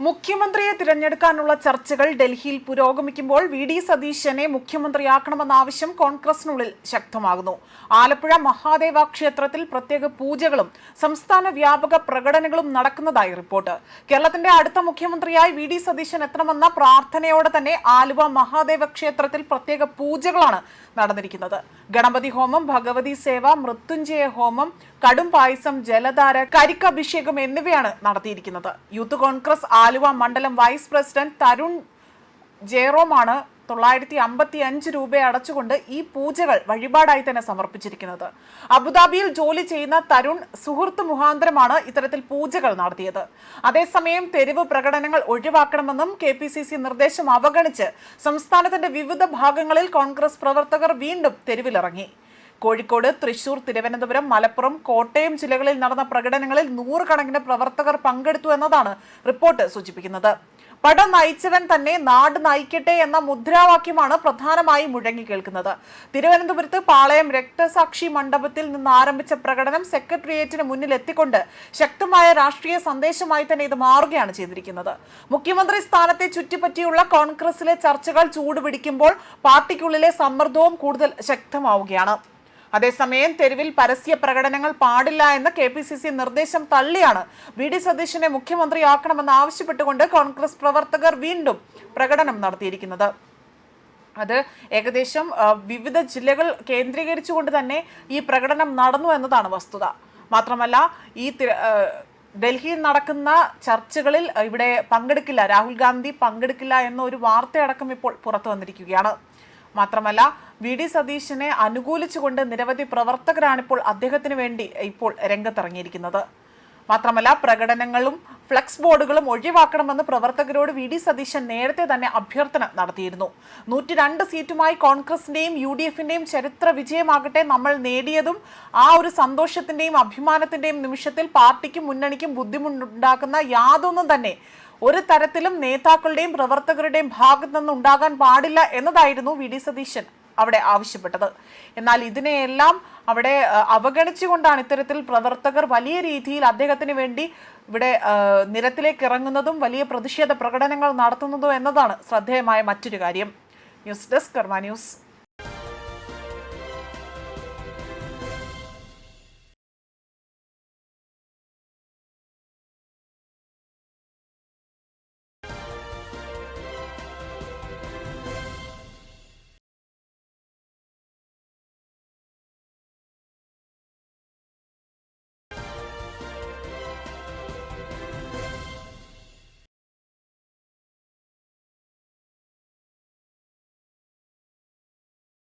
മുഖ്യമന്ത്രിയെ തിരഞ്ഞെടുക്കാനുള്ള ചർച്ചകൾ ഡൽഹിയിൽ പുരോഗമിക്കുമ്പോൾ വി.ഡി. സതീശനെ മുഖ്യമന്ത്രിയാക്കണമെന്ന ആവശ്യം കോൺഗ്രസിനുള്ളിൽ ശക്തമാകുന്നു. ആലപ്പുഴ മഹാദേവ ക്ഷേത്രത്തിൽ പ്രത്യേക പൂജകളും സംസ്ഥാന വ്യാപക പ്രകടനങ്ങളും നടക്കുന്നതായി റിപ്പോർട്ട്. കേരളത്തിന്റെ അടുത്ത മുഖ്യമന്ത്രിയായി വി.ഡി. സതീശൻ എത്തണമെന്ന പ്രാർത്ഥനയോടെ തന്നെ ആലുവ മഹാദേവ ക്ഷേത്രത്തിൽ പ്രത്യേക പൂജകളാണ് നടന്നിരിക്കുന്നത്. ഗണപതി ഹോമം, ഭഗവതി സേവ, മൃത്യുഞ്ജയ ഹോമം, കടും പായസം, ജലധാര, കരിക്കഭിഷേകം എന്നിവയാണ് നടത്തിയിരിക്കുന്നത്. യൂത്ത് കോൺഗ്രസ് ആലുവ മണ്ഡലം വൈസ് പ്രസിഡന്റ് തരുൺ ജെറോമാണ് 955 രൂപ അടച്ചുകൊണ്ട് ഈ പൂജകൾ വഴിപാടായി തന്നെ സമർപ്പിച്ചിരിക്കുന്നത്. അബുദാബിയിൽ ജോലി ചെയ്യുന്ന തരുൺ സുഹൃത്ത് മുഖാന്തരമാണ് ഇത്തരത്തിൽ പൂജകൾ നടത്തിയത്. അതേസമയം തെരുവ് പ്രകടനങ്ങൾ ഒഴിവാക്കണമെന്നും KPCC നിർദ്ദേശം അവഗണിച്ച് സംസ്ഥാനത്തിന്റെ വിവിധ ഭാഗങ്ങളിൽ കോൺഗ്രസ് പ്രവർത്തകർ വീണ്ടും തെരുവിലിറങ്ങി. കോഴിക്കോട്, തൃശൂർ, തിരുവനന്തപുരം, മലപ്പുറം, കോട്ടയം ജില്ലകളിൽ നടന്ന പ്രകടനങ്ങളിൽ 100 കണക്കിന് പ്രവർത്തകർ പങ്കെടുത്തു എന്നതാണ് റിപ്പോർട്ട് സൂചിപ്പിക്കുന്നത്. പടം നയിച്ചവൻ തന്നെ നാട് നയിക്കട്ടെ എന്ന മുദ്രാവാക്യമാണ് പ്രധാനമായി മുഴങ്ങി കേൾക്കുന്നത്. തിരുവനന്തപുരത്ത് പാളയം രക്തസാക്ഷി മണ്ഡപത്തിൽ നിന്ന് ആരംഭിച്ച പ്രകടനം സെക്രട്ടേറിയറ്റിന് മുന്നിൽ എത്തിക്കൊണ്ട് ശക്തമായ രാഷ്ട്രീയ സന്ദേശമായി തന്നെ ഇത് മാറുകയാണ് ചെയ്തിരിക്കുന്നത്. മുഖ്യമന്ത്രി സ്ഥാനത്തെ ചുറ്റിപ്പറ്റിയുള്ള കോൺഗ്രസിലെ ചർച്ചകൾ ചൂടുപിടിക്കുമ്പോൾ പാർട്ടിക്കുള്ളിലെ സമ്മർദ്ദവും കൂടുതൽ ശക്തമാവുകയാണ്. അതേസമയം തെരുവിൽ പരസ്യ പ്രകടനങ്ങൾ പാടില്ല എന്ന KPCC നിർദ്ദേശം തള്ളിയാണ് വി.ഡി. സതീശനെ മുഖ്യമന്ത്രിയാക്കണമെന്ന് ആവശ്യപ്പെട്ടുകൊണ്ട് കോൺഗ്രസ് പ്രവർത്തകർ വീണ്ടും പ്രകടനം നടത്തിയിരിക്കുന്നത്. അത് ഏകദേശം വിവിധ ജില്ലകൾ കേന്ദ്രീകരിച്ചുകൊണ്ട് തന്നെ ഈ പ്രകടനം നടന്നു എന്നതാണ് വസ്തുത. മാത്രമല്ല, ഈ ഡൽഹിയിൽ നടക്കുന്ന ചർച്ചകളിൽ ഇവിടെ പങ്കെടുക്കില്ല, രാഹുൽ ഗാന്ധി പങ്കെടുക്കില്ല എന്ന ഒരു വാർത്തയടക്കം ഇപ്പോൾ പുറത്തു വന്നിരിക്കുകയാണ്. മാത്രമല്ല, വി.ഡി. സതീശനെ അനുകൂലിച്ചുകൊണ്ട് നിരവധി പ്രവർത്തകരാണിപ്പോൾ അദ്ദേഹത്തിന് വേണ്ടി ഇപ്പോൾ രംഗത്തിറങ്ങിയിരിക്കുന്നത്. മാത്രമല്ല, പ്രകടനങ്ങളും ഫ്ലെക്സ് ബോർഡുകളും ഒഴിവാക്കണമെന്ന് പ്രവർത്തകരോട് വി.ഡി. സതീശൻ നേരത്തെ തന്നെ അഭ്യർത്ഥന നടത്തിയിരുന്നു. 102 സീറ്റുമായി കോൺഗ്രസിന്റെയും UDFന്റെയും ചരിത്ര വിജയമാകട്ടെ നമ്മൾ നേടിയതും ആ ഒരു സന്തോഷത്തിന്റെയും അഭിമാനത്തിന്റെയും നിമിഷത്തിൽ പാർട്ടിക്കും മുന്നണിക്കും ബുദ്ധിമുട്ടുണ്ടാക്കുന്ന യാതൊന്നും തന്നെ ഒരു തരത്തിലും നേതാക്കളുടെയും പ്രവർത്തകരുടെയും ഭാഗത്തു നിന്ന് ഉണ്ടാകാൻ പാടില്ല എന്നതായിരുന്നു വി.ഡി. സതീശൻ അവിടെ ആവശ്യപ്പെട്ടത്. എന്നാൽ ഇതിനെയെല്ലാം അവിടെ അവഗണിച്ചുകൊണ്ടാണ് ഇത്തരത്തിൽ പ്രവർത്തകർ വലിയ രീതിയിൽ അദ്ദേഹത്തിന് വേണ്ടി ഇവിടെ നിരത്തിലേക്ക് ഇറങ്ങുന്നതും വലിയ പ്രതിഷേധ പ്രകടനങ്ങൾ നടത്തുന്നതും എന്നതാണ് ശ്രദ്ധേയമായ മറ്റൊരു കാര്യം. ന്യൂസ് ഡെസ്ക് കർമ്മ ന്യൂസ്.